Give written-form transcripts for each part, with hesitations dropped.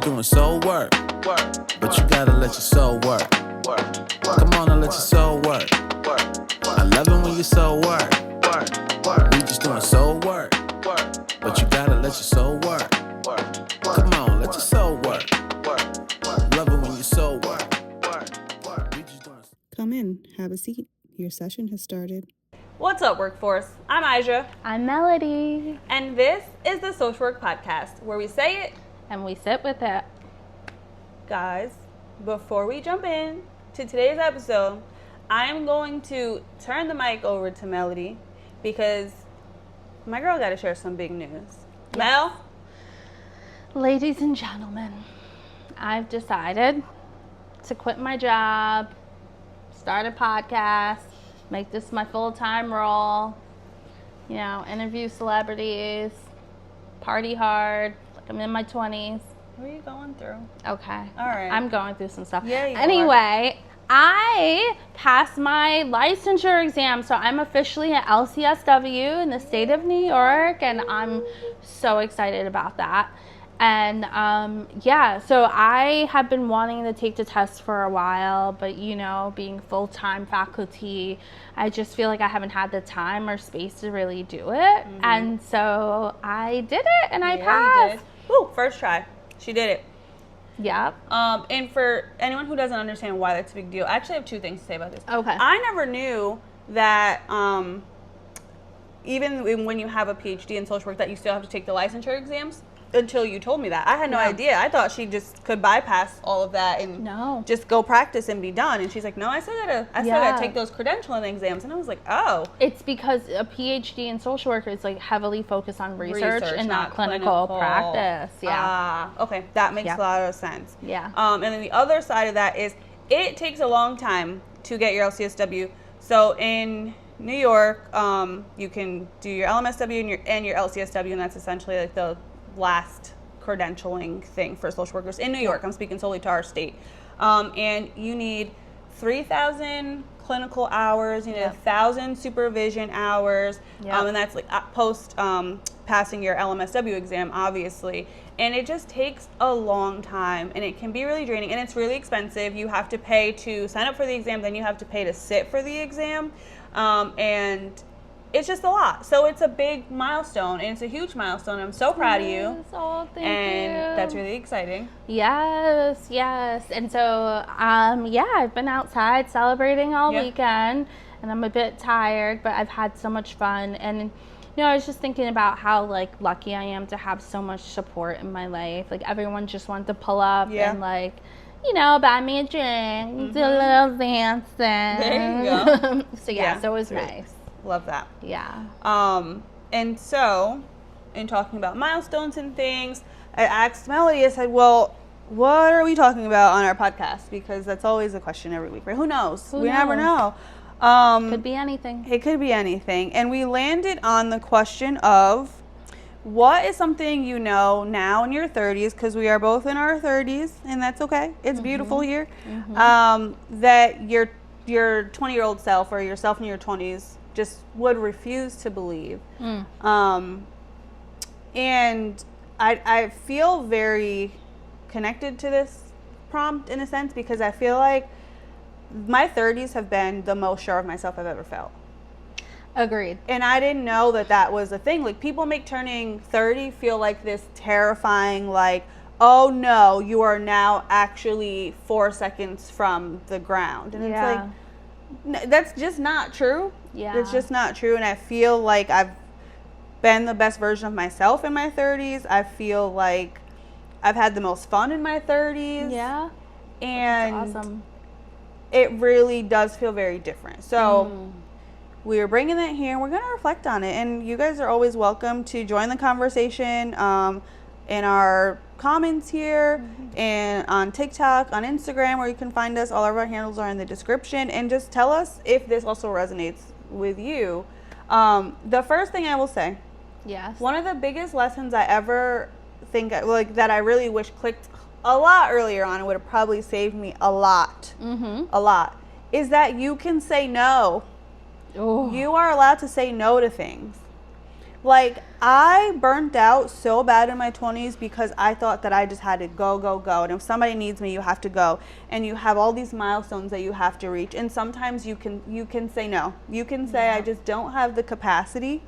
just doing soul work. But you gotta let your soul work. Come on and let your soul work. I love it when your soul work. We just doing soul work. But you gotta let your soul work. Come on, let your soul work. Love it when your soul work. We just doing. Come in, have a seat. Your session has started. What's up, workforce? I'm Aja. I'm Melody. And this is the Social Work Podcast, where we say it And we sit with it. Guys, before we jump in to today's episode, I am going to turn the mic over to Melody because my girl got to share some big news. Yes. Mel? Ladies and gentlemen, I've decided to quit my job, start a podcast, make this my full-time role, interview celebrities, party hard, like I'm in my 20s. What are you going through? Okay. All right. I'm going through some stuff. Yeah, you Anyway, I passed my licensure exam, so I'm officially an LCSW in the state of New York, and I'm so excited about that. And so I have been wanting to take the test for a while, but being full-time faculty, I just feel like I haven't had the time or space to really do it. Mm-hmm. And so I did it, and I passed. You did. Woo, first try. She did it. Yep. And for anyone who doesn't understand why that's a big deal, I actually have two things to say about this. Okay. I never knew that even when you have a PhD in social work that you still have to take the licensure exams until you told me that. I had no idea. I thought she just could bypass all of that and just go practice and be done. And she's like, no, I still gotta take those credentialing exams. And I was like, oh. It's because a PhD in social work is like heavily focused on research and not clinical practice. Yeah. Okay. That makes a lot of sense. Yeah. And then the other side of that is it takes a long time to get your LCSW. So in New York, you can do your LMSW and your LCSW, and that's essentially like the last credentialing thing for social workers in New York. I'm speaking solely to our state. And you need 3,000 clinical hours, you need 1,000 supervision hours, and that's like post passing your LMSW exam, obviously. And it just takes a long time, and it can be really draining, and it's really expensive. You have to pay to sign up for the exam, then you have to pay to sit for the exam, and it's just a lot. So it's a big milestone, and it's a huge milestone. I'm so proud of you. Oh, thank and you. That's really exciting. Yes. And so, I've been outside celebrating all weekend, and I'm a bit tired, but I've had so much fun. And, I was just thinking about how, like, lucky I am to have so much support in my life. Like, everyone just wanted to pull up and, like, buy me a drink, do a little dancing. There you go. So it was nice. Love that. Yeah. And so, in talking about milestones and things, I asked Melody, I said, well, what are we talking about on our podcast? Because that's always a question every week, right? Who knows? We never know. Could be anything. It could be anything. And we landed on the question of, what is something you know now in your 30s, because we are both in our 30s, and that's okay. It's beautiful here. That your 20-year-old self or yourself in your 20s just would refuse to believe. And I feel very connected to this prompt in a sense, because I feel like my 30s have been the most sure of myself I've ever felt. Agreed. And I didn't know that was a thing. Like, people make turning 30 feel like this terrifying, like, oh no, you are now actually 4 seconds from the ground. And it's like, that's just not true. Yeah. It's just not true. And I feel like I've been the best version of myself in my 30s. I feel like I've had the most fun in my 30s. Yeah. And that's awesome. It really does feel very different. So we're bringing that here. We're going to reflect on it. And you guys are always welcome to join the conversation in our comments here and on TikTok, on Instagram, where you can find us. All of our handles are in the description. And just tell us if this also resonates with you. The first thing I will say, one of the biggest lessons I ever think that I really wish clicked a lot earlier on, it would have probably saved me a lot, is that you can say no. You are allowed to say no to things. Like, I burnt out so bad in my 20s because I thought that I just had to go, go, go. And if somebody needs me, you have to go. And you have all these milestones that you have to reach. And sometimes you can say no. You can say, I just don't have the capacity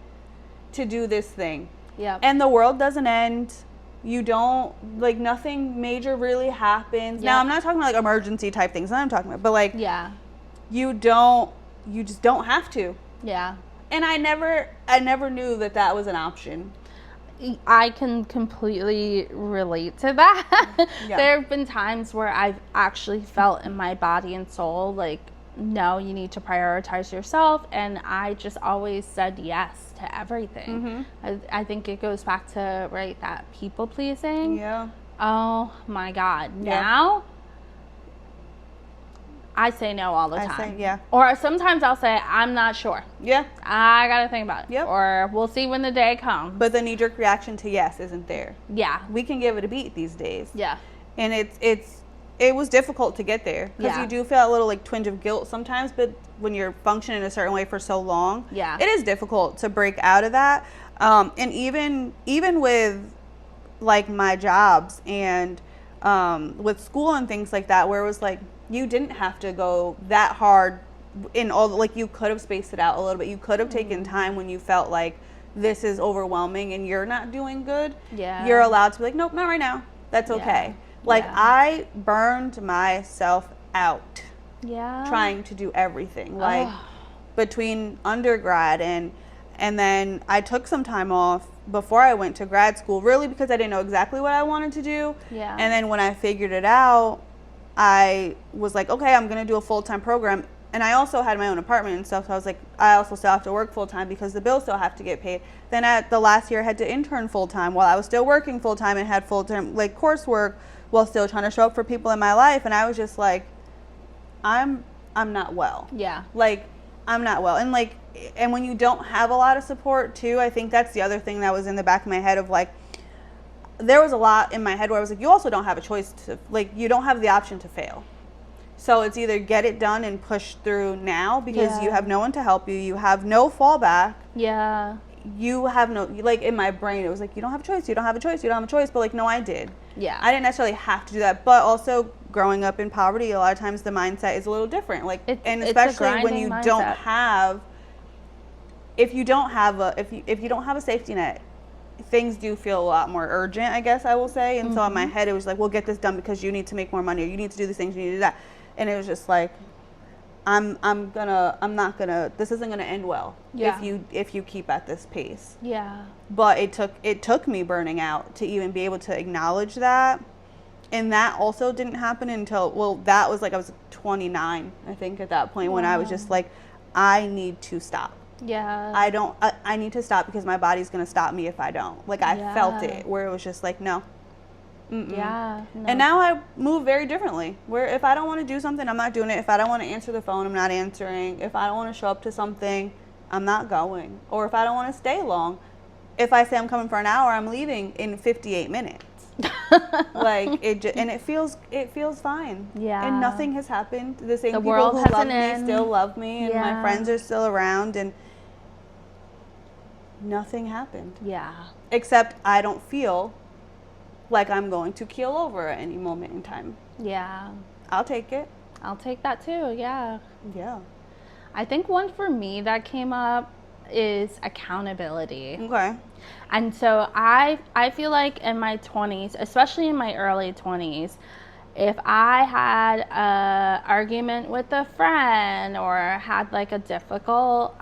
to do this thing. Yeah. And the world doesn't end. You don't, like, nothing major really happens. Now, I'm not talking about, like, emergency type things. That's what I'm talking about. But, like, you just don't have to. Yeah. And I never knew that was an option. I can completely relate to that. Yeah. There have been times where I've actually felt in my body and soul, like, no, you need to prioritize yourself. And I just always said yes to everything. I think it goes back to, right, that people pleasing. Yeah. Oh my God. Now, I say no all the time. Or sometimes I'll say, I'm not sure. Yeah. I got to think about it. Yep. Or we'll see when the day comes. But the knee-jerk reaction to yes isn't there. Yeah. We can give it a beat these days. Yeah. And it was difficult to get there. Because you do feel a little, like, twinge of guilt sometimes. But when you're functioning a certain way for so long, it is difficult to break out of that. And even with, like, my jobs and with school and things like that, where it was like, you didn't have to go that hard in all, like, you could have spaced it out a little bit. You could have taken time when you felt like this is overwhelming and you're not doing good. Yeah. You're allowed to be like, nope, not right now. That's okay. Like, I burned myself out trying to do everything. Like, between undergrad and then I took some time off before I went to grad school, really because I didn't know exactly what I wanted to do. Yeah. And then when I figured it out, I was like, okay, I'm going to do a full-time program. And I also had my own apartment and stuff. So I was like, I also still have to work full-time because the bills still have to get paid. Then at the last year, I had to intern full-time while I was still working full-time and had full-time, like, coursework while still trying to show up for people in my life. And I was just like, I'm not well. Yeah. Like, I'm not well. And, like, and when you don't have a lot of support too, I think that's the other thing that was in the back of my head of, like, there was a lot in my head where I was like, you also don't have a choice to, like, you don't have the option to fail. So it's either get it done and push through now because you have no one to help you. You have no fallback. Yeah. You have no, like, in my brain, it was like, you don't have a choice. You don't have a choice. You don't have a choice. But, like, no, I did. Yeah. I didn't necessarily have to do that. But also growing up in poverty, a lot of times the mindset is a little different. Like, and especially when you don't have, if you don't have a safety net, things do feel a lot more urgent, I guess I will say. And so in my head, it was like, well, get this done because you need to make more money, or you need to do these things, you need to do that. And it was just like, this isn't gonna end well if you keep at this pace. Yeah. But it took me burning out to even be able to acknowledge that. And that also didn't happen until, well, that was like, I was 29, I think, at that point, when I was just like, I need to stop. Yeah. I need to stop because my body's going to stop me if I don't. Like, I felt it, where it was just like, no. Yeah. No. And now I move very differently, where if I don't want to do something, I'm not doing it. If I don't want to answer the phone, I'm not answering. If I don't want to show up to something, I'm not going. Or if I don't want to stay long, if I say I'm coming for an hour, I'm leaving in 58 minutes. Like, it feels fine. Yeah. And nothing has happened. The same the people world who love me still love me, and my friends are still around, and nothing happened. Yeah. Except I don't feel like I'm going to keel over at any moment in time. Yeah. I'll take it. I'll take that too. Yeah. Yeah. I think one for me that came up is accountability. Okay. And so I feel like in my 20s, especially in my early 20s, if I had an argument with a friend or had like a difficult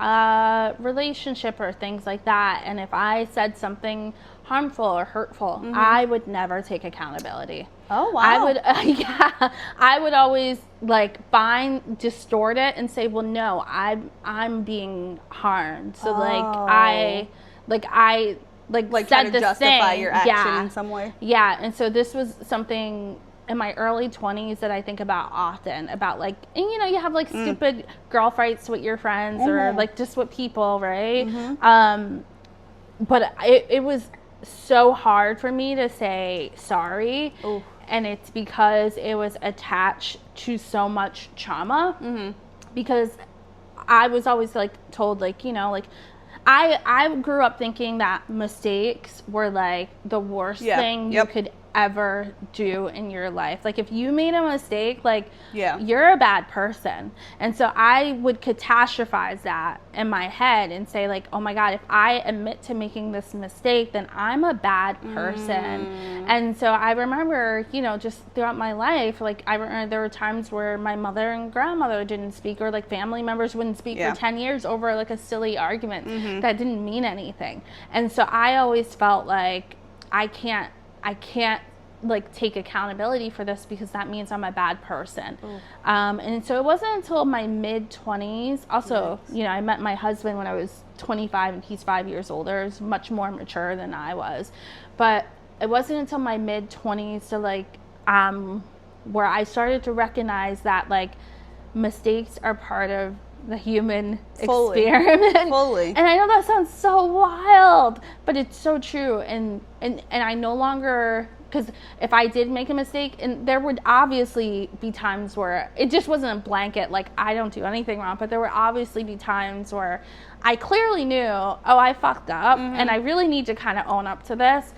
relationship or things like that, and if I said something harmful or hurtful, I would never take accountability. Oh, wow. I would always like distort it and say, well, no, I'm being harmed. So I try said to justify thing. your action in some way. Yeah, and so this was something in my early 20s that I think about often, about like, and you know, you have like stupid girl fights with your friends or like just with people, right? But it was so hard for me to say sorry. Oof. And it's because it was attached to so much trauma. Because I was always like told, like, you know, like, I grew up thinking that mistakes were like the worst thing you could ever do in your life. Like if you made a mistake, like you're a bad person. And so I would catastrophize that in my head and say like, oh my God, if I admit to making this mistake, then I'm a bad person. And so I remember, you know, just throughout my life, like I remember there were times where my mother and grandmother didn't speak, or like family members wouldn't speak for 10 years over like a silly argument that didn't mean anything. And so I always felt like I can't like take accountability for this because that means I'm a bad person. And so it wasn't until my mid-20s, also, you know, I met my husband when I was 25 and he's 5 years older. He's much more mature than I was. But it wasn't until my mid-20s to like, where I started to recognize that like mistakes are part of the human experiment. And I know that sounds so wild, but it's so true. And I no longer, because if I did make a mistake, and there would obviously be times where it just wasn't a blanket, like I don't do anything wrong, but there would obviously be times where I clearly knew, oh, I fucked up and I really need to kind of own up to this.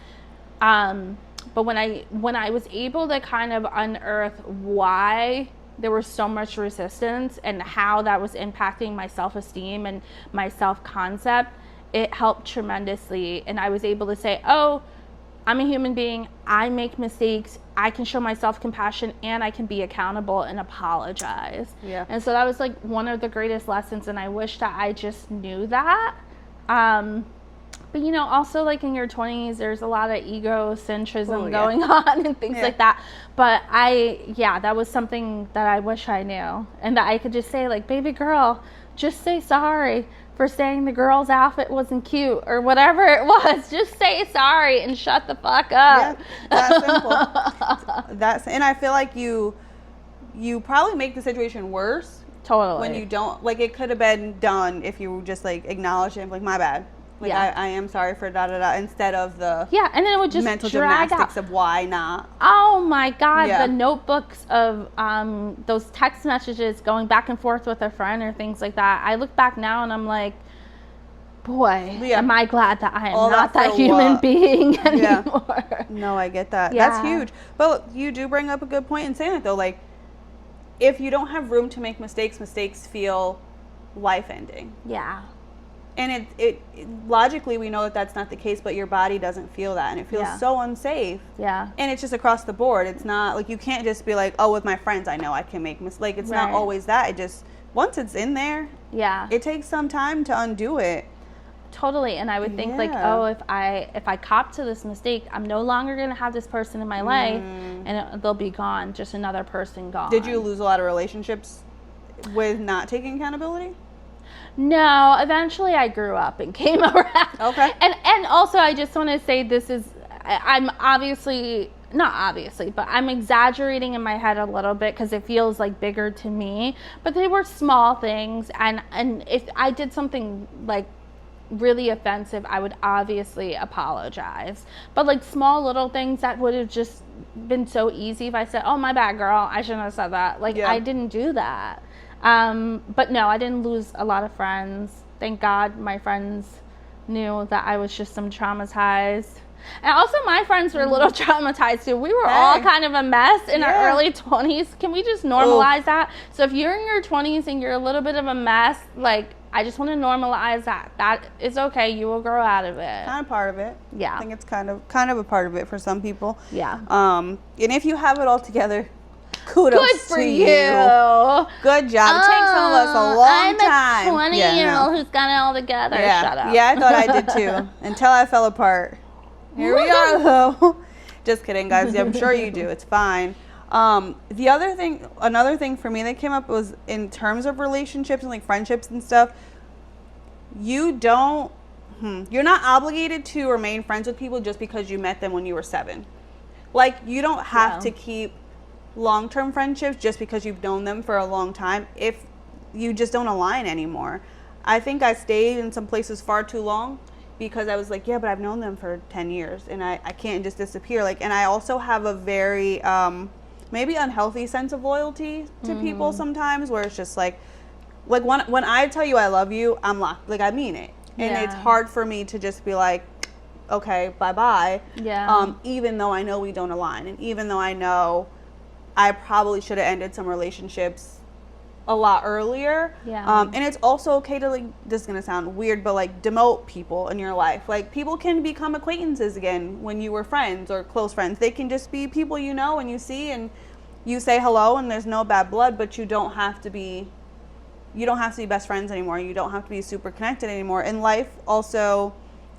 But when I was able to kind of unearth why there was so much resistance and how that was impacting my self-esteem and my self-concept, it helped tremendously. And I was able to say, oh, I'm a human being. I make mistakes. I can show myself compassion and I can be accountable and apologize. And so that was like one of the greatest lessons. And I wish that I just knew that. But, you know, also like in your 20s, there's a lot of egocentrism going on and things like that. But that was something that I wish I knew. And that I could just say like, baby girl, just say sorry for saying the girl's outfit wasn't cute or whatever it was. Just say sorry and shut the fuck up. That's simple. And I feel like you probably make the situation worse. Totally. When you don't, like it could have been done if you just like acknowledged it, like my bad. Like I am sorry for da-da-da, instead of the and then it would just mental drag gymnastics out. Of why not. Oh my God, the notebooks of those text messages going back and forth with a friend or things like that. I look back now and I'm like, boy, am I glad that I am not that human being anymore. No, I get that. That's huge. But you do bring up a good point in saying that though. Like, if you don't have room to make mistakes feel life-ending. And it logically we know that that's not the case, but your body doesn't feel that, and it feels so unsafe. And it's just across the board. It's not like you can't just be like, oh, with my friends I know I can make mistakes. Like it's not always that. It just, once it's in there, it takes some time to undo it. Totally. And I would think like, oh, if I cop to this mistake, I'm no longer gonna have this person in my life, and they'll be gone. Just another person gone. Did you lose a lot of relationships with not taking accountability? No, eventually I grew up and came around. Okay. And also I just want to say I'm but I'm exaggerating in my head a little bit because it feels like bigger to me. But they were small things, and if I did something like really offensive, I would obviously apologize. But like small little things that would have just been so easy if I said, oh, my bad, girl, I shouldn't have said that. Like I didn't do that. But no, I didn't lose a lot of friends. Thank God my friends knew that I was just some traumatized. And also my friends were a little traumatized too. We were all kind of a mess in our early 20s. Can we just normalize that? So if you're in your 20s and you're a little bit of a mess, like I just want to normalize that. That is okay. You will grow out of it. Kind of part of it. Yeah. I think it's kind of a part of it for some people. Yeah. And if you have it all together, kudos Good for to you. Good job. It takes some of us a long time. I'm a 20-year-old who's got it all together. Shut up. Yeah, I thought I did too. Until I fell apart. Here we are though. Just kidding, guys. I'm sure you do. It's fine. Another thing for me that came up was in terms of relationships and like friendships and stuff, you're not obligated to remain friends with people just because you met them when you were 7. Like you don't have to keep long-term friendships just because you've known them for a long time if you just don't align anymore. I think I stayed in some places far too long because I was like, yeah, but I've known them for 10 years and I can't just disappear. Like, and I also have a very maybe unhealthy sense of loyalty to people sometimes, where it's just like when I tell you I love you, I'm locked. Like I mean it. And Yeah. it's hard for me to just be like, okay, bye-bye. Yeah. Even though I know we don't align, and even though I know I probably should have ended some relationships a lot earlier. Yeah. And it's also okay to, like, this is going to sound weird, but, like, demote people in your life. Like, people can become acquaintances again when you were friends or close friends. They can just be people you know and you see and you say hello and there's no bad blood, but you don't have to be best friends anymore. You don't have to be super connected anymore. And life also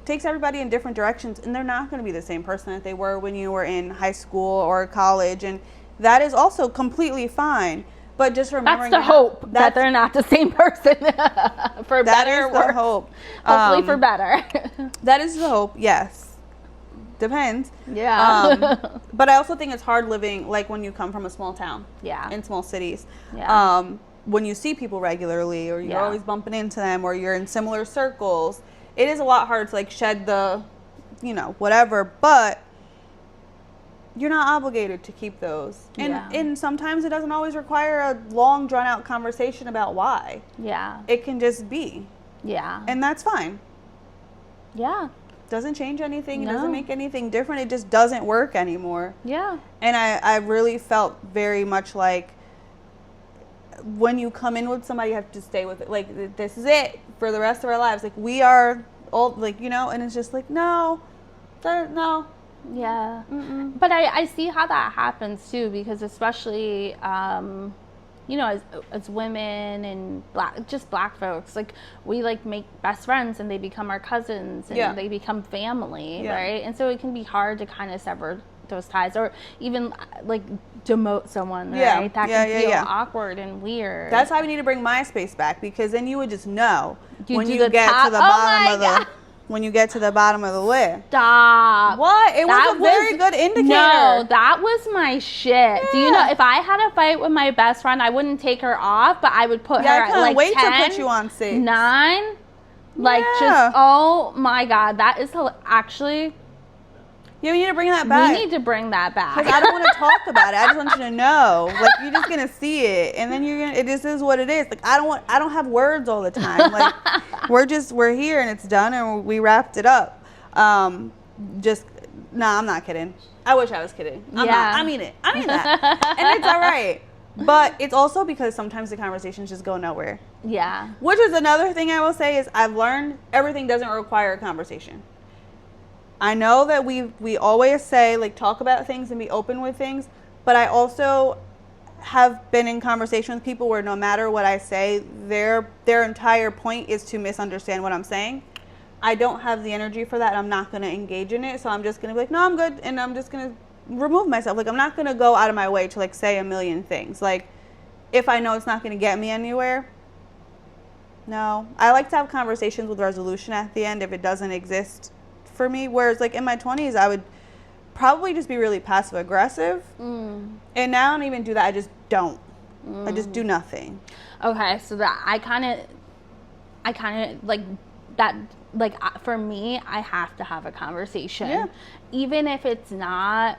takes everybody in different directions, and they're not going to be the same person that they were when you were in high school or college, and that is also completely fine. But just remembering that's the hope that they're not the same person for better or worse. That is the hope. Hopefully for better. That is the hope, yes. Depends. Yeah. But I also think it's hard living, like, when you come from a small town. Yeah. In small cities. Yeah. When you see people regularly, or you're Yeah. always bumping into them, or you're in similar circles, it is a lot harder to, like, shed the, whatever. But you're not obligated to keep those. And sometimes it doesn't always require a long, drawn-out conversation about why. Yeah. It can just be. Yeah. And that's fine. Yeah. Doesn't change anything. It No. doesn't make anything different. It just doesn't work anymore. Yeah. And I really felt very much like when you come in with somebody, you have to stay with it. Like, this is it for the rest of our lives. Like, we are all, like, and it's just like, no. Yeah. Mm-mm. But I see how that happens too, because especially, as women and black folks, like, we, like, make best friends and they become our cousins and they become family, right? And so it can be hard to kind of sever those ties, or even, like, demote someone, right? That can feel awkward and weird. That's why we need to bring MySpace back, because then you would just know when do you the get top- to the oh bottom my of God. when you get to the bottom of the list. Stop. What? It was a very good indicator. No, that was my shit. Do you know, if I had a fight with my best friend, I wouldn't take her off, but I would put her I at, couldn't like, wait 10, to put you on 6. 9. Like, just, oh my God, that is actually... Yeah, we need to bring that back. We need to bring that back. Because I don't want to talk about it. I just want you to know. Like, you're just gonna see it, and then this is what it is. Like, I don't have words all the time. Like, we're here and it's done and we wrapped it up. I'm not kidding. I wish I was kidding. I'm not. I mean it. I mean that. And it's all right. But it's also because sometimes the conversations just go nowhere. Yeah. Which is another thing I will say is I've learned everything doesn't require a conversation. I know that we always say, like, talk about things and be open with things, but I also have been in conversation with people where no matter what I say, their entire point is to misunderstand what I'm saying. I don't have the energy for that. I'm not going to engage in it, so I'm just going to be like, no, I'm good, and I'm just going to remove myself. Like, I'm not going to go out of my way to, like, say a million things. Like, if I know it's not going to get me anywhere, no. I like to have conversations with resolution at the end if it doesn't exist for me. Whereas, like, in my 20s, I would probably just be really passive aggressive. And now I don't even do that. I just don't. I just do nothing. Okay, so that I kind of like that. Like, for me, I have to have a conversation, even if it's not,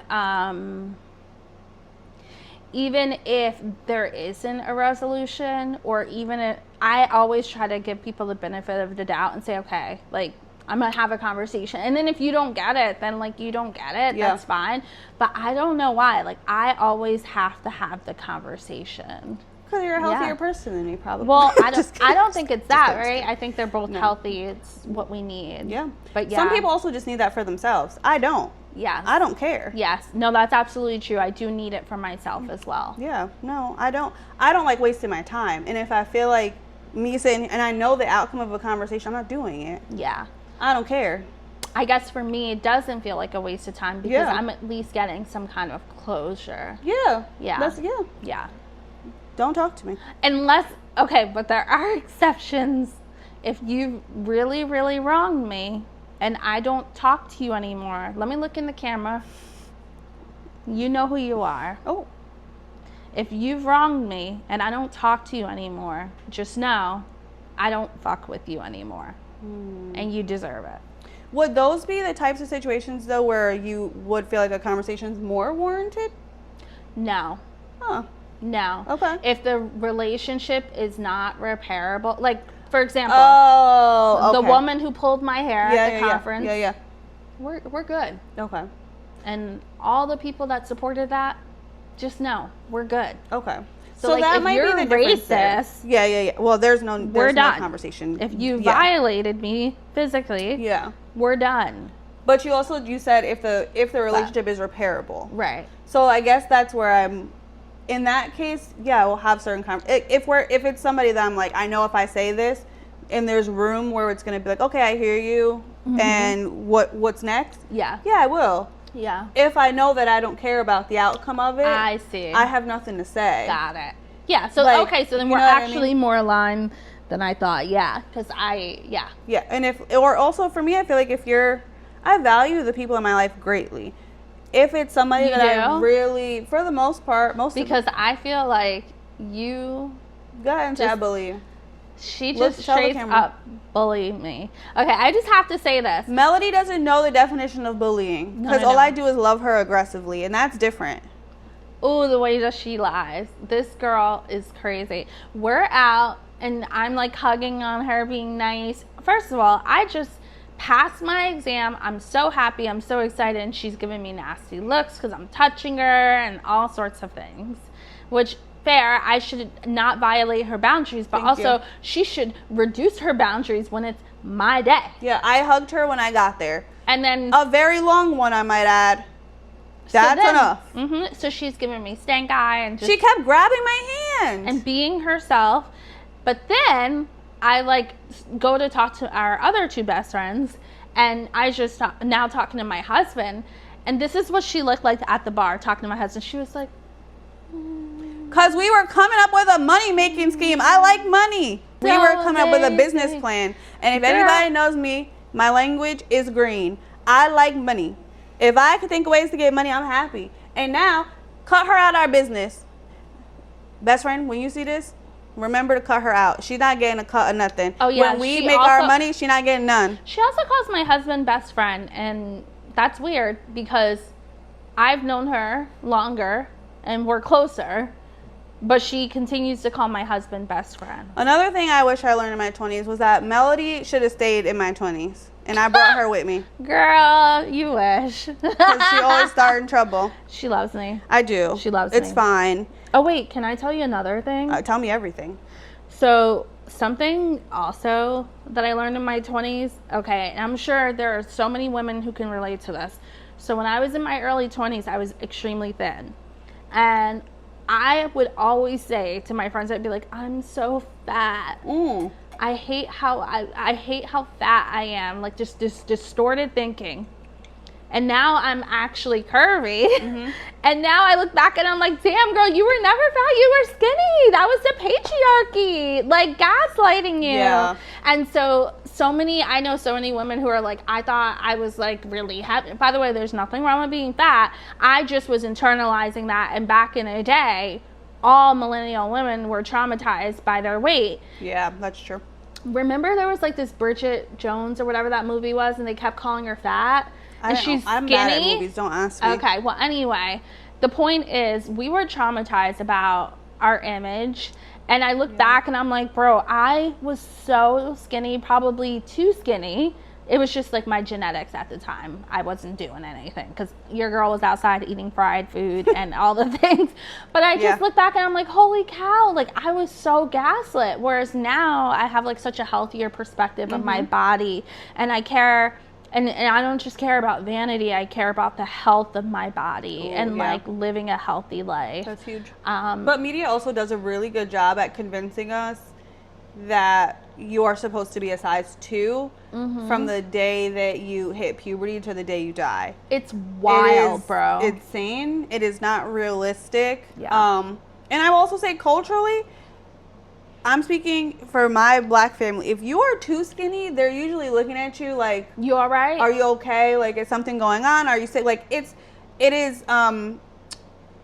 even if there isn't a resolution, or even if I always try to give people the benefit of the doubt and say, okay, like, I'm gonna have a conversation, and then if you don't get it, then, like, you don't get it. That's fine. But I don't know why. Like, I always have to have the conversation. Because you're a healthier person than me, probably. Well, I don't think it's that, right? I think they're both healthy. It's what we need. Yeah. But some people also just need that for themselves. I don't. Yes. I don't care. Yes. No, that's absolutely true. I do need it for myself as well. Yeah. No, I don't like wasting my time. And if I feel like me saying, and I know the outcome of a conversation, I'm not doing it. Yeah. I don't care. I guess for me, it doesn't feel like a waste of time because I'm at least getting some kind of closure. Yeah. Yeah. Yeah. Don't talk to me. Unless, okay, but there are exceptions. If you really, really wronged me and I don't talk to you anymore, let me look in the camera. You know who you are. Oh. If you've wronged me and I don't talk to you anymore, just know I don't fuck with you anymore. And you deserve it. Would those be the types of situations, though, where you would feel like a conversation's more warranted? No. Huh. No. Okay. If the relationship is not repairable, like, for example, oh, okay. the woman who pulled my hair at the conference. Yeah. We're good. Okay. And all the people that supported that, just know we're good. Okay. So like, that if might you're be the difference there. racist, Yeah. Well, there's no done. conversation. If you violated me physically, we're done. But you said if the relationship is repairable. Right. So I guess that's where I'm. In that case, we'll have certain if it's somebody that I'm like, I know if I say this, and there's room where it's gonna be like, okay, I hear you, and what's next? Yeah, I will. Yeah. If I know that I don't care about the outcome of it, I see. I have nothing to say. Got it. Yeah. So so then we're actually more aligned than I thought. Yeah, because Yeah, and also for me, I feel like I value the people in my life greatly. If it's somebody that I really, for the most part, because I feel like you got into that bully. She just straight up bullied me. Okay, I just have to say this. Melody doesn't know the definition of bullying because all I do is love her aggressively, and that's different. Oh, the way that she lies. This girl is crazy. We're out, and I'm like hugging on her, being nice. First of all, I just passed my exam. I'm so happy. I'm so excited. And she's giving me nasty looks because I'm touching her and all sorts of things. Which, fair, I should not violate her boundaries. But also, she should reduce her boundaries when it's my day. Yeah, I hugged her when I got there. And then a very long one, I might add. That's enough. So she's giving me stank eye. And she kept grabbing my hand. And being herself. But then I go to talk to our other two best friends, and I just now talking to my husband, and this is what she looked like at the bar talking to my husband. She was like, because we were coming up with a money making scheme. I like money. We were coming up with a business plan, and if anybody knows me, my language is green. I like money. If I could think of ways to get money, I'm happy. And now, cut her out of our business. Best friend, when you see this, remember to cut her out. She's not getting a cut of nothing. Oh, yeah. When we make our money, she's not getting none. She also calls my husband best friend, and that's weird because I've known her longer and we're closer, but she continues to call my husband best friend. Another thing I wish I learned in my 20s was that Melody should have stayed in my 20s, and I brought her with me. Girl, you wish. Because she always started in trouble. She loves me. I do. She loves me. It's fine. Oh, wait, can I tell you another thing? Tell me everything. So, something also that I learned in my 20s, okay, and I'm sure there are so many women who can relate to this. So, when I was in my early 20s, I was extremely thin. And I would always say to my friends, I'd be like, I'm so fat. I hate how fat I am, like just this distorted thinking. And now I'm actually curvy. And now I look back and I'm like, damn, girl, you were never fat. You were skinny. That was the patriarchy, like gaslighting you. Yeah. And I know so many women who are like, I thought I was like really heavy. By the way, there's nothing wrong with being fat. I just was internalizing that. And back in the day, all millennial women were traumatized by their weight. Yeah, that's true. Remember there was like this Bridget Jones or whatever that movie was, and they kept calling her fat? And she's skinny. I'm bad at movies, don't ask me. Okay, well, anyway, the point is we were traumatized about our image. And I look back and I'm like, bro, I was so skinny, probably too skinny. It was just like my genetics at the time. I wasn't doing anything because your girl was outside eating fried food and all the things. But I just look back and I'm like, holy cow, like I was so gaslit. Whereas now I have like such a healthier perspective of my body, and I care. And I don't just care about vanity. I care about the health of my body like living a healthy life. That's huge. But media also does a really good job at convincing us that you are supposed to be a size 2 from the day that you hit puberty to the day you die. It's wild, bro. It's insane. It is not realistic. Yeah. And I will also say culturally, I'm speaking for my black family. If you are too skinny, they're usually looking at you like, you all right? Are you okay? Like, is something going on? Are you sick? Like, it is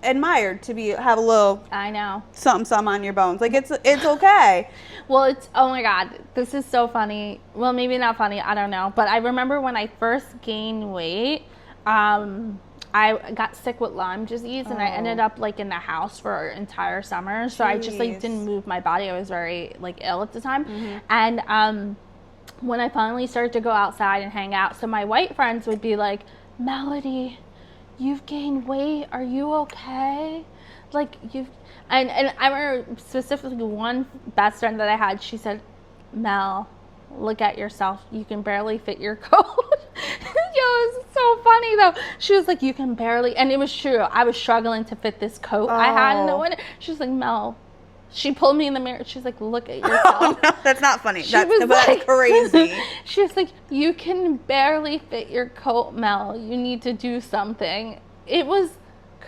admired to have a little, I know, something on your bones. Like, it's okay. Well, oh my God, this is so funny. Well, maybe not funny, I don't know. But I remember when I first gained weight, I got sick with Lyme disease, and I ended up like in the house for an entire summer. So I just like didn't move my body. I was very like ill at the time. And when I finally started to go outside and hang out, so my white friends would be like, Melody, you've gained weight. Are you okay? Like and I remember specifically one best friend that I had, she said, Mel, look at yourself. You can barely fit your coat. Yo, it was so funny though. She was like, you can barely, and it was true. I was struggling to fit this coat I had in the winter. She was like, Mel, she pulled me in the mirror. She's like, look at yourself. Oh, no, that's not funny. That's crazy. She was like, you can barely fit your coat, Mel. You need to do something. It was,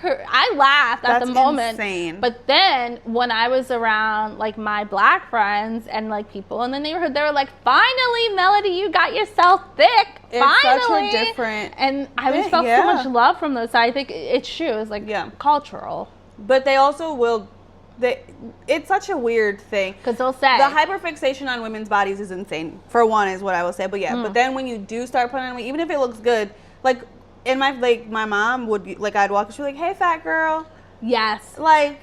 I laughed at the moment. Insane. But then when I was around like my black friends and like people in the neighborhood, they were like, finally, Melody, you got yourself thick. It's Finally. such a different And I always felt so much love from those. I think it's true. It's like cultural. But they also will, it's such a weird thing. Because they'll say. The hyperfixation on women's bodies is insane, for one, is what I will say. But but then when you do start putting on weight, even if it looks good, like, in my mom would be, like, I'd walk, she'd be like, hey, fat girl. Yes. Like,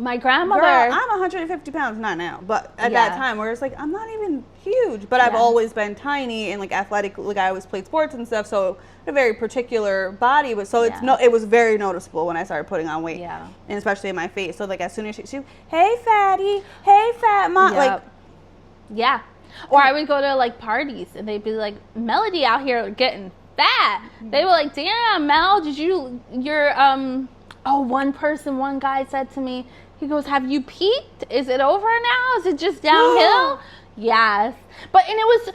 my grandmother. Girl, I'm 150 pounds, not now, but at that time where it's like, I'm not even huge, but I've always been tiny and like athletic, like I always played sports and stuff, so a very particular body, but so it was very noticeable when I started putting on weight, and especially in my face. So like as soon as she hey fatty, hey fat mom, like, or I would go to like parties and they'd be like, Melody out here getting fat. They were like, damn, Mel, one guy said to me, he goes, have you peaked? Is it over now? Is it just downhill? Yes. What does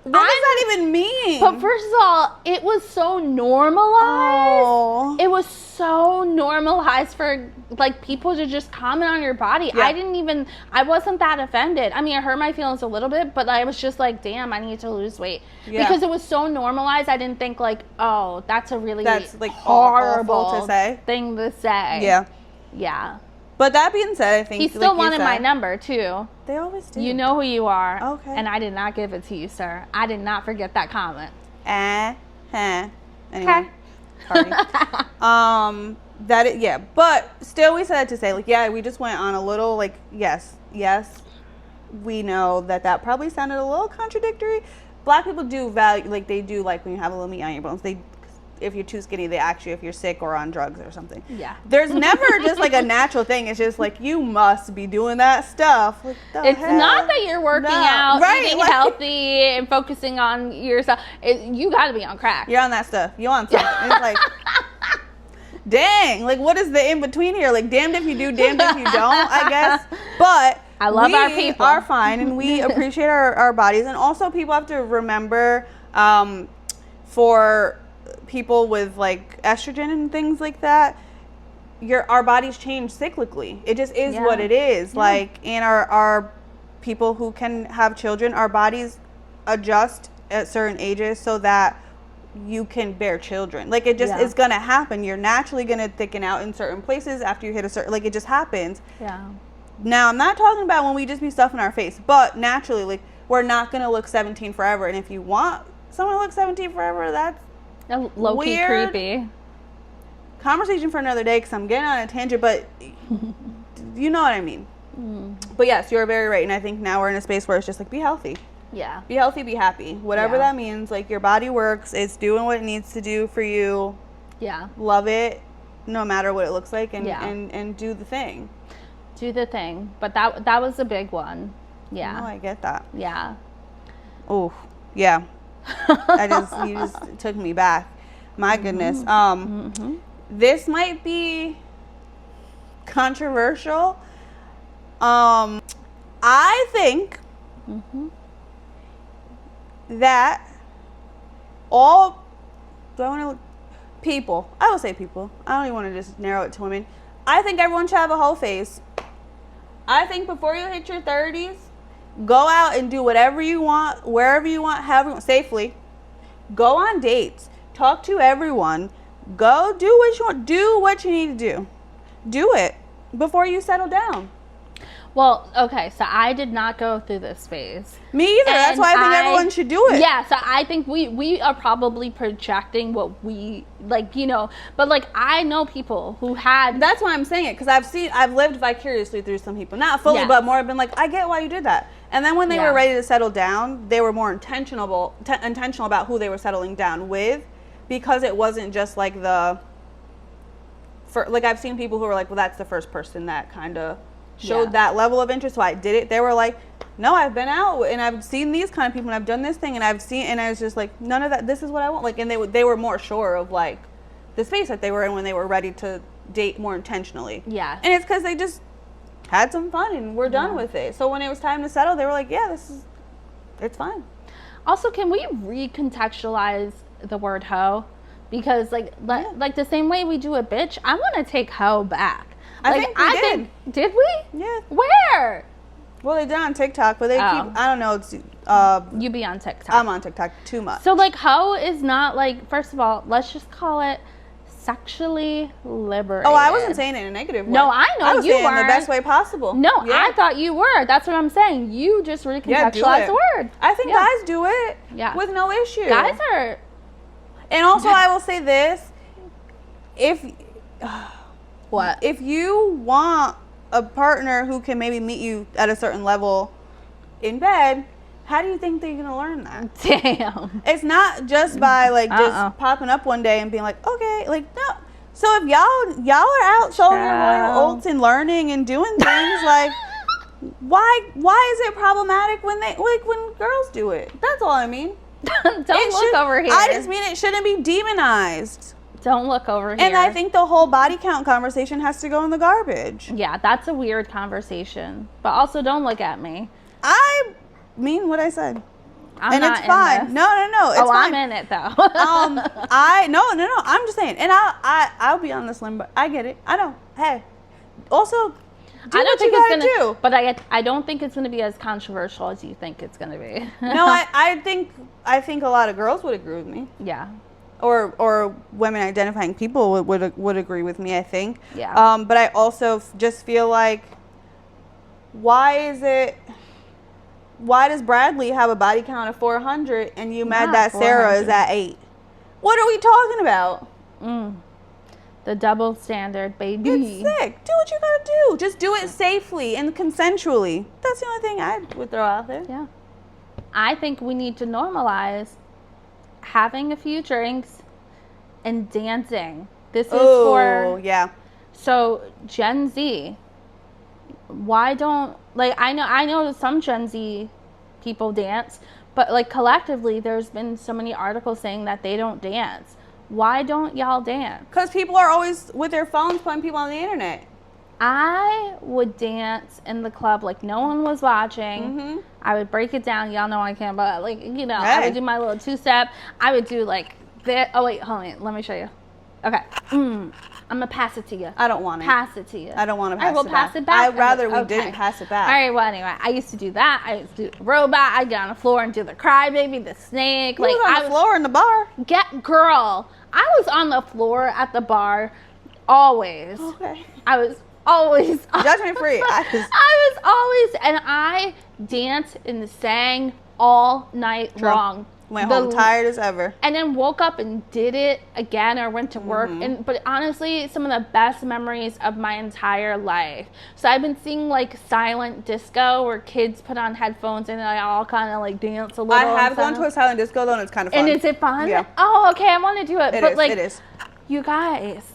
that even mean? But first of all, it was so normalized. It was so normalized for like people to just comment on your body. I wasn't that offended. I mean, it hurt my feelings a little bit, but I was just like, damn, I need to lose weight. Because it was so normalized. I didn't think like, oh, that's like horrible to say. thing to say. Yeah. But that being said, I think he still wanted my number too. They always do. You know who you are. Okay. And I did not give it to you, sir. I did not forget that comment. Anyway. Party. But still, we said that to say, like, we just went on a little, like, yes, we know that probably sounded a little contradictory. Black people do value, like, they do like when you have a little meat on your bones. If you're too skinny, they ask you if you're sick or on drugs or something. Yeah. There's never just like a natural thing. It's just like, you must be doing that stuff. Like, it's not that you're working out, eating healthy, and focusing on yourself. You got to be on crack. You're on that stuff. You're on something. It's like, dang. Like, what is the in between here? Like, damned if you do, damned if you don't, I guess. But I love our people. We are fine, and we appreciate our bodies. And also, people have to remember, for people with like estrogen and things like that, our bodies change cyclically. It just is what it is. Like, and our people who can have children, our bodies adjust at certain ages so that you can bear children. Like, it just is gonna happen. You're naturally gonna thicken out in certain places after you hit a certain, like, it just happens. Now, I'm not talking about when we just be stuffing our face, but naturally, like, we're not gonna look 17 forever. And if you want someone to look 17 forever, that's low-key creepy. Conversation for another day, because I'm getting on a tangent, but you know what I mean. But yes, you're very right, and I think now we're in a space where it's just like, be healthy. Be healthy, be happy. Whatever that means, like, your body works, it's doing what it needs to do for you. Love it, no matter what it looks like, and do the thing. Do the thing. But that was a big one. No, I get that. Oh, yeah. You just took me back. My goodness. This might be controversial. I think that all people, I will say people, I don't even want to just narrow it to women. I think everyone should have a whole face. I think before you hit your 30s, go out and do whatever you want, wherever you want, however you want, safely. Go on dates. Talk to everyone. Go do what you want. Do what you need to do. Do it before you settle down. Well, okay, so I did not go through this phase. Me either. That's why I think everyone should do it. Yeah, so I think we are probably projecting what we, like, you know, but, like, I know people who had... That's why I'm saying it, because I've lived vicariously through some people. Not fully, but more I've been like, I get why you did that. And then when they were ready to settle down, they were more intentional about who they were settling down with, because it wasn't just, like, like, I've seen people who were like, well, that's the first person that kind of showed that level of interest, so I did it. They were like, no, I've been out and I've seen these kind of people and I've done this thing and I was just like, none of that, this is what I want. Like, and they were more sure of, like, the space that they were in when they were ready to date more intentionally. Yeah. And it's because they just had some fun and we're done with it. So when it was time to settle, they were like, yeah, it's fine. Also, can we recontextualize the word hoe? Because, like the same way we do a bitch, I want to take hoe back. I think we did. Did we? Yeah. Where? Well, they did on TikTok, but they keep, I don't know, it's... you be on TikTok. I'm on TikTok too much. So, like, hoe is not, like, first of all, let's just call it sexually liberated. Oh, I wasn't saying it in a negative way. No, I know I was you saying weren't. in the best way possible. No, I thought you were. That's what I'm saying. You just recontextualized the word. I think guys do it with no issue. Guys are... And also, I will say this. What? If you want a partner who can maybe meet you at a certain level in bed, how do you think they're going to learn that? Damn. It's not just by, like, just popping up one day and being like, okay, like, no. So if y'all are out showing your royal oats and learning and doing things, like, why is it problematic when girls do it? That's all I mean. Don't look over here. I just mean it shouldn't be demonized. Don't look over here. And I think the whole body count conversation has to go in the garbage. Yeah, that's a weird conversation. But also, don't look at me. I mean what I said. It's fine. No. It's fine. I'm in it though. No. I'm just saying, and I'll be on this limb, but I get it. I know. Hey, also, do what you gotta do. But I don't think it's gonna be as controversial as you think it's gonna be. No, I think a lot of girls would agree with me. Yeah. Or women identifying people would agree with me, I think. Yeah. But I also just feel like, why does Bradley have a body count of 400 and you mad that Sarah is at 8? What are we talking about? The double standard, baby. It's sick. Do what you gotta do. Just do it safely and consensually. That's the only thing I would throw out there. Yeah. I think we need to normalize having a few drinks and dancing. This is So Gen Z, why don't, like, I know some Gen Z people dance, but, like, collectively there's been so many articles saying that they don't dance. Why don't y'all dance? Because people are always with their phones putting people on the internet. I would dance in the club like no one was watching. I would break it down. Y'all know I can't, but, like, you know, I would do my little two-step. I would do, like, this. Oh, wait, hold on. Let me show you. Okay. I'm going to pass it to you. I don't want it. Pass it to you. I don't want to pass it back. We'll pass it back. I'd rather we didn't pass it back. All right, well, anyway, I used to do that. I used to do the robot. I'd get on the floor and do the crybaby, the snake. You was on the floor in the bar. Girl, I was on the floor at the bar always. Okay. I was always judgment free. I was always, and I danced and sang all night long. Went home tired as ever. And then woke up and did it again or went to work. But honestly, some of the best memories of my entire life. So I've been seeing, like, silent disco where kids put on headphones and they all kind of, like, dance a little. I have gone to a silent disco though, and it's kind of fun. And is it fun? Yeah. Oh, okay. I want to do it. It is. You guys.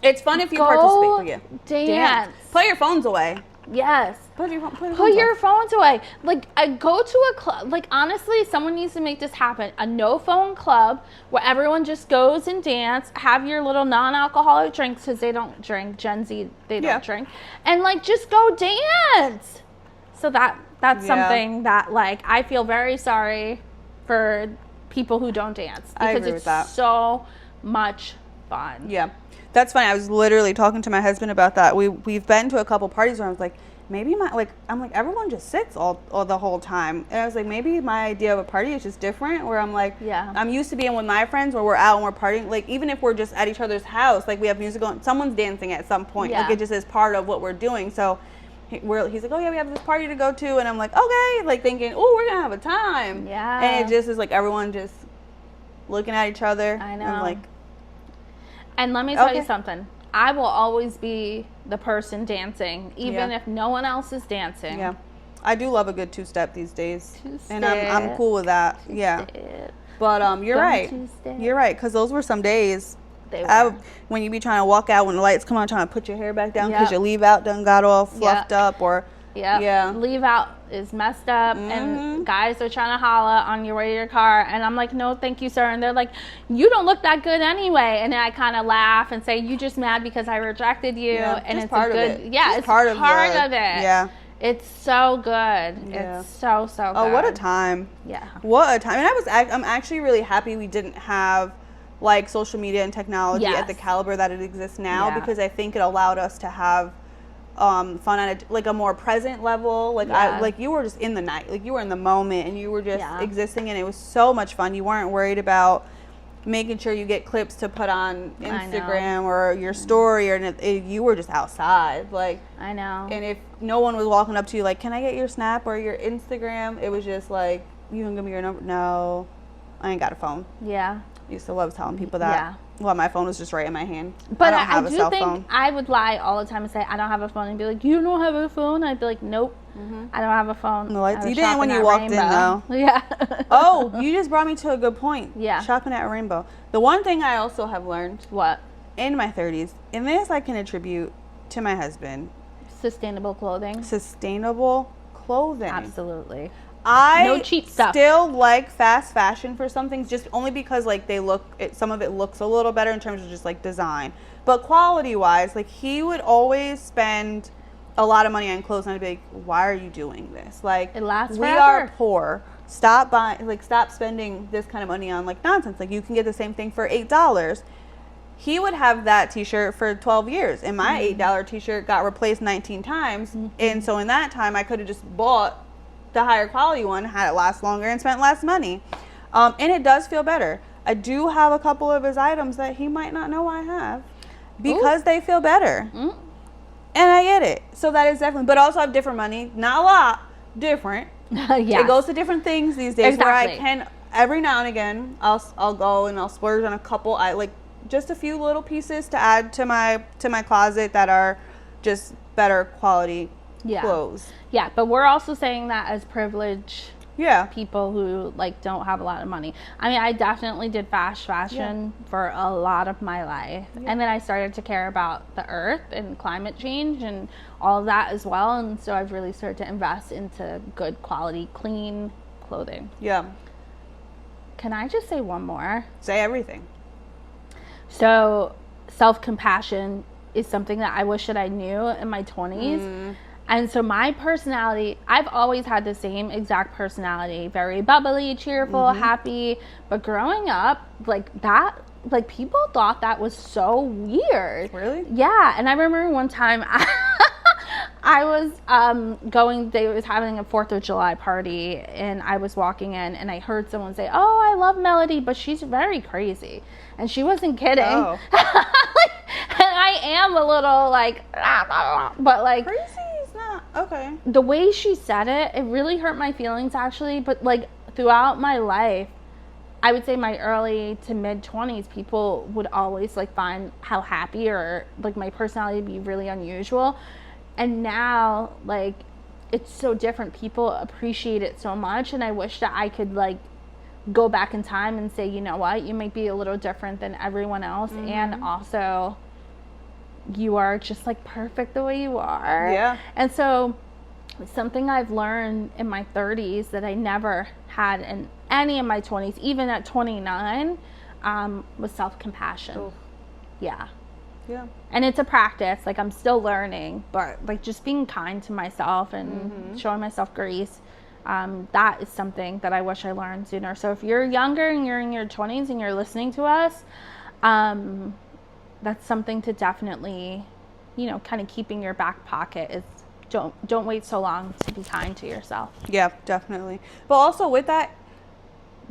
It's fun if you participate. Dance. Put your phones away. Yes. Put your phones away. Like, I go to a club. Like, honestly, someone needs to make this happen. A no phone club where everyone just goes and dance. Have your little non-alcoholic drinks because they don't drink. Gen Z, they don't drink. And, like, just go dance. So that's something that, like, I feel very sorry for people who don't dance because it's so much fun. Yeah. That's funny. I was literally talking to my husband about that. We've been to a couple parties where I was like, maybe I'm like, everyone just sits all the whole time. And I was like, maybe my idea of a party is just different, where I'm like, I'm used to being with my friends where we're out and we're partying. Like, even if we're just at each other's house, like, we have music going, someone's dancing at some point. Like, it just is part of what we're doing. So he's like, oh yeah, we have this party to go to, and I'm like, okay, like thinking, oh, we're gonna have a time. Yeah. And it just is like everyone just looking at each other. I know. I'm like, and let me tell you something. I will always be the person dancing, even if no one else is dancing. Yeah. I do love a good two-step these days. Two-step. And I'm cool with that. Yeah. But you're right. Two-step. You're right, because those were some days. They were. When you be trying to walk out when the lights come on, trying to put your hair back down because your leave out done got all fluffed up, or leave out is messed up, and guys are trying to holla on your way to your car, and I'm like, no thank you, sir, and they're like, you don't look that good anyway, and then I kind of laugh and say, you just mad because I rejected you, and it's part a good of it. it's part of it. Yeah. It's so good. Yeah. It's so good. Oh, what a time. Yeah. What a time. And I'm actually really happy we didn't have like social media and technology at the caliber that it exists now, because I think it allowed us to have fun at a more present level. Like you were just in the night, like you were in the moment, and you were just existing, and it was so much fun. You weren't worried about making sure you get clips to put on Instagram or your story, or you were just outside. Like, I know. And if no one was walking up to you like, can I get your Snap or your Instagram? It was just like, you can give me your number. No, I ain't got a phone. Yeah. I used to love telling people that. Yeah. Well, my phone was just right in my hand. But I don't have a cell think phone. I would lie all the time and say I don't have a phone, and be like, you don't have a phone? I'd be like, nope, I don't have a phone. No, you didn't when you walked in, though. Yeah. Oh, you just brought me to a good point. Yeah. Shopping at Rainbow. The one thing I also have learned What? in my 30s, and this I can attribute to my husband. Sustainable clothing. Sustainable clothing. Absolutely. No cheap stuff. Still like fast fashion for some things, just only because like some of it looks a little better in terms of just like design, but quality wise, like he would always spend a lot of money on clothes, and I'd be like, why are you doing this? Like, it lasts we forever. are poor. Stop buying, like stop spending this kind of money on like nonsense. Like you can get the same thing for $8. He would have that t-shirt for 12 years, and my $8 t-shirt got replaced 19 times, and so in that time I could have just bought the higher quality one, had it last longer, and spent less money. And it does feel better. I do have a couple of his items that he might not know I have, because they feel better. And I get it. So that is definitely, but also I have different money, not a lot, different. It goes to different things these days, where I can, every now and again, I'll go and I'll splurge on a couple, just a few little pieces to add to my closet that are just better quality clothes. Yeah, but we're also saying that as privileged people who like don't have a lot of money. I mean, I definitely did fast fashion for a lot of my life, and then I started to care about the earth and climate change and all of that as well, and so I've really started to invest into good quality, clean clothing. Yeah. Can I just say one more? Say everything. So, self-compassion is something that I wish that I knew in my 20s. And so my personality, I've always had the same exact personality, very bubbly, cheerful, happy. But growing up, people thought that was so weird. Really? Yeah. And I remember one time I was they was having a 4th of July party, and I was walking in, and I heard someone say, oh, I love Melody, but she's very crazy. And she wasn't kidding. Oh. And I am a little but like... Crazy? Okay. The way she said it really hurt my feelings, actually. But like throughout my life, I would say my early to mid 20s, people would always like find how happy or like my personality be really unusual. And now, like, it's so different. People appreciate it so much, and I wish that I could like go back in time and say, you know what, you might be a little different than everyone else, and also you are just like perfect the way you are. Yeah. And so something I've learned in my 30s that I never had in any of my 20s, even at 29, was self-compassion. Oof. Yeah. Yeah. And it's a practice. Like, I'm still learning, but like just being kind to myself and showing myself grace, that is something that I wish I learned sooner. So if you're younger and you're in your 20s and you're listening to us, that's something to definitely, kind of keep in your back pocket, is don't wait so long to be kind to yourself. Yeah, definitely. But also with that,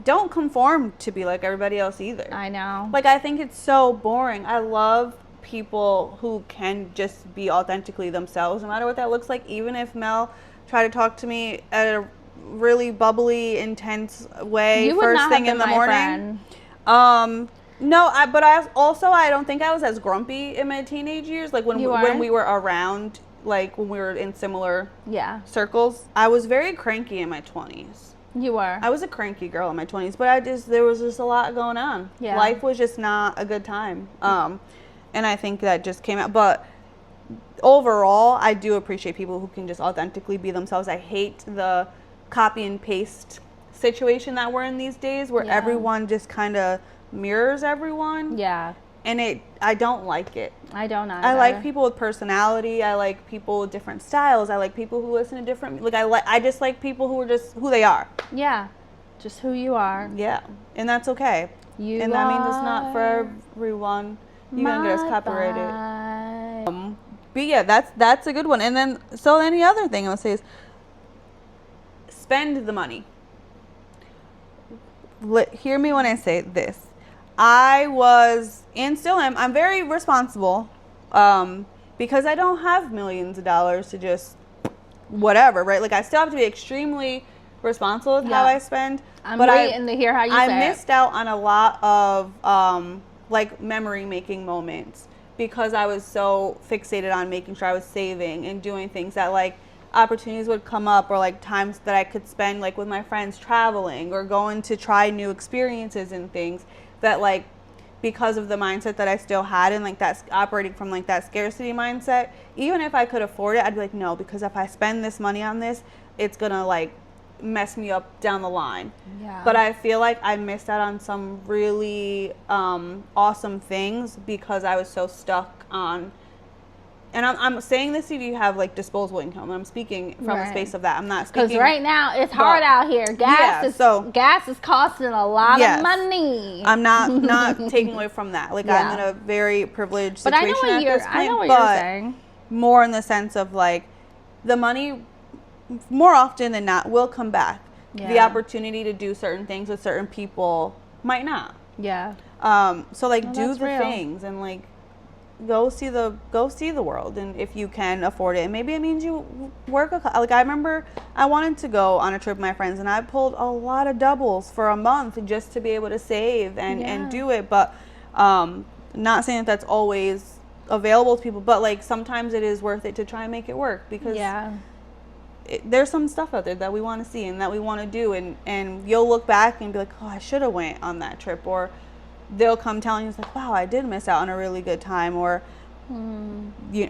don't conform to be like everybody else either. I know. Like, I think it's so boring. I love people who can just be authentically themselves, no matter what that looks like. Even if Mel tried to talk to me at a really bubbly, intense way first thing in the morning. No, but I don't think I was as grumpy in my teenage years. Like when we were around, like when we were in similar circles. I was very cranky in my 20s. You were. I was a cranky girl in my 20s, but there was just a lot going on. Yeah. Life was just not a good time. And I think that just came out. But overall, I do appreciate people who can just authentically be themselves. I hate the copy and paste situation that we're in these days, where everyone just kind of mirrors everyone. Yeah. And I don't like it. I don't either. I like people with personality. I like people with different styles. I like people who listen to different, I just like people who are just who they are. Yeah. Just who you are. Yeah. And that's okay. That means it's not for everyone. You're going to get us copyrighted. But yeah, that's a good one. And then, so any other thing I would say is spend the money. Hear me when I say this. I was, and still am, I'm very responsible because I don't have millions of dollars to just whatever, right? Like I still have to be extremely responsible with how I spend. I'm waiting to hear how you say it. I missed out on a lot of like memory making moments because I was so fixated on making sure I was saving and doing things that like opportunities would come up, or like times that I could spend like with my friends traveling or going to try new experiences and things that like because of the mindset that I still had and like that's operating from like that scarcity mindset, even if I could afford it, I'd be like, no, because if I spend this money on this, it's gonna like mess me up down the line. Yeah. But I feel like I missed out on some really awesome things because I was so stuck on. And I'm saying this if you have like disposable income. I'm speaking from a space of that. I'm not speaking because right now it's hard out here. Gas is costing a lot of money. I'm not taking away from that. Like I'm in a very privileged situation at this point. I know what you're saying. More in the sense of like the money, more often than not, will come back. Yeah. The opportunity to do certain things with certain people might not. Yeah. So like do the things and like. Go see the world, and if you can afford it, and maybe it means you work like I remember I wanted to go on a trip with my friends, and I pulled a lot of doubles for a month just to be able to save and do it. But not saying that that's always available to people, but like sometimes it is worth it to try and make it work because there's some stuff out there that we want to see and that we want to do, and you'll look back and be like, oh, I should have went on that trip, or they'll come telling you, it's like, wow, I did miss out on a really good time, or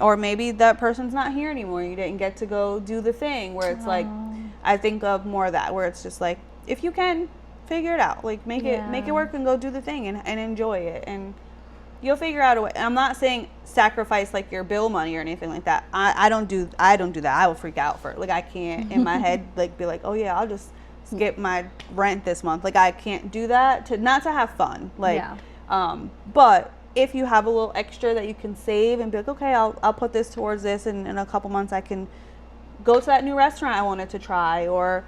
or maybe that person's not here anymore. You didn't get to go do the thing where it's like, I think of more of that, where it's just like, if you can, figure it out. Like, make it work and go do the thing and enjoy it. And you'll figure out a way. I'm not saying sacrifice like your bill money or anything like that. I don't do that. I will freak out for it. Like, I can't in my head, like, be like, oh yeah, I'll just skip my rent this month. Like, I can't do that not to have fun. Like, but if you have a little extra that you can save and be like, okay, I'll put this towards this, and in a couple months I can go to that new restaurant I wanted to try, or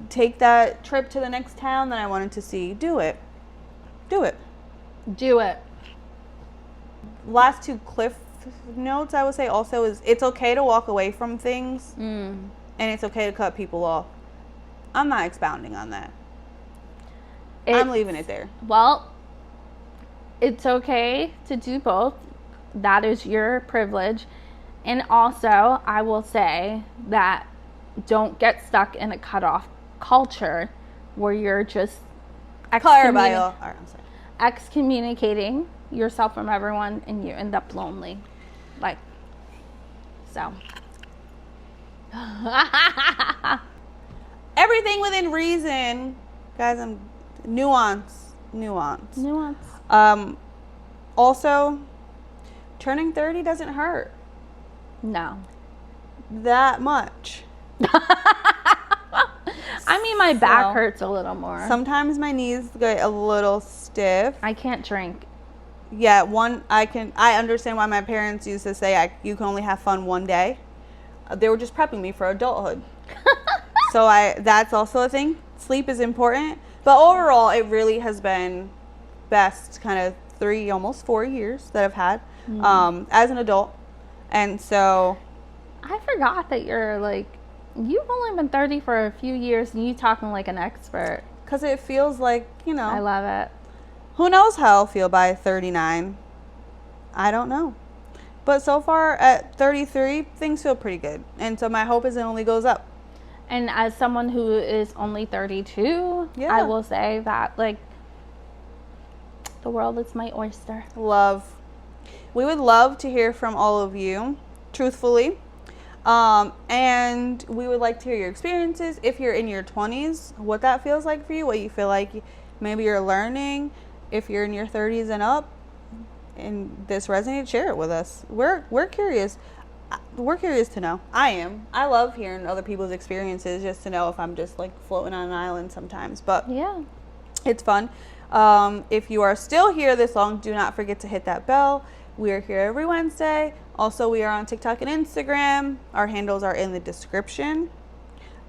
take that trip to the next town that I wanted to see. Do it. Last two cliff notes I would say also is it's okay to walk away from things, and it's okay to cut people off. I'm not expounding on that. I'm leaving it there. Well, it's okay to do both. That is your privilege. And also, I will say that don't get stuck in a cutoff culture where you're just excommunicating yourself from everyone and you end up lonely. Like, so. Everything within reason. Guys, I'm nuance. Also, turning 30 doesn't hurt. No. That much. I mean, my back hurts a little more. Sometimes my knees get a little stiff. I can't drink. Yeah, I understand why my parents used to say you can only have fun one day. They were just prepping me for adulthood. So that's also a thing. Sleep is important. But overall, it really has been best kind of 3, almost 4 years that I've had as an adult. And so I forgot that you're like, you've only been 30 for a few years and you talking like an expert. because it feels like, you know, I love it. who knows how I'll feel by 39. I don't know. But so far at 33, things feel pretty good. And so my hope is it only goes up. And as someone who is only 32, Yeah. I will say that, like, the world is my oyster. Love. We would love to hear from all of you, truthfully. And we would like to hear your experiences. If you're in your 20s, what that feels like for you, what you feel like maybe you're learning. If you're in your 30s and up and this resonates, share it with us. We're curious. We're curious to know. I am. I love hearing other people's experiences just to know if I'm just like floating on an island sometimes. But Yeah. it's fun. If you are still here this long, do not forget to hit that bell. We are here every Wednesday. Also, we are on TikTok and Instagram. Our handles are in the description.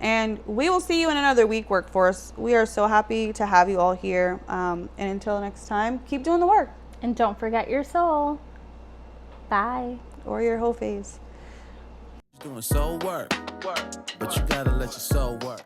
And we will see you in another week, workforce. We are so happy to have you all here. And until next time, keep doing the work. And don't forget your soul. Bye. Or your whole phase. Doing soul work, but you gotta let your soul work.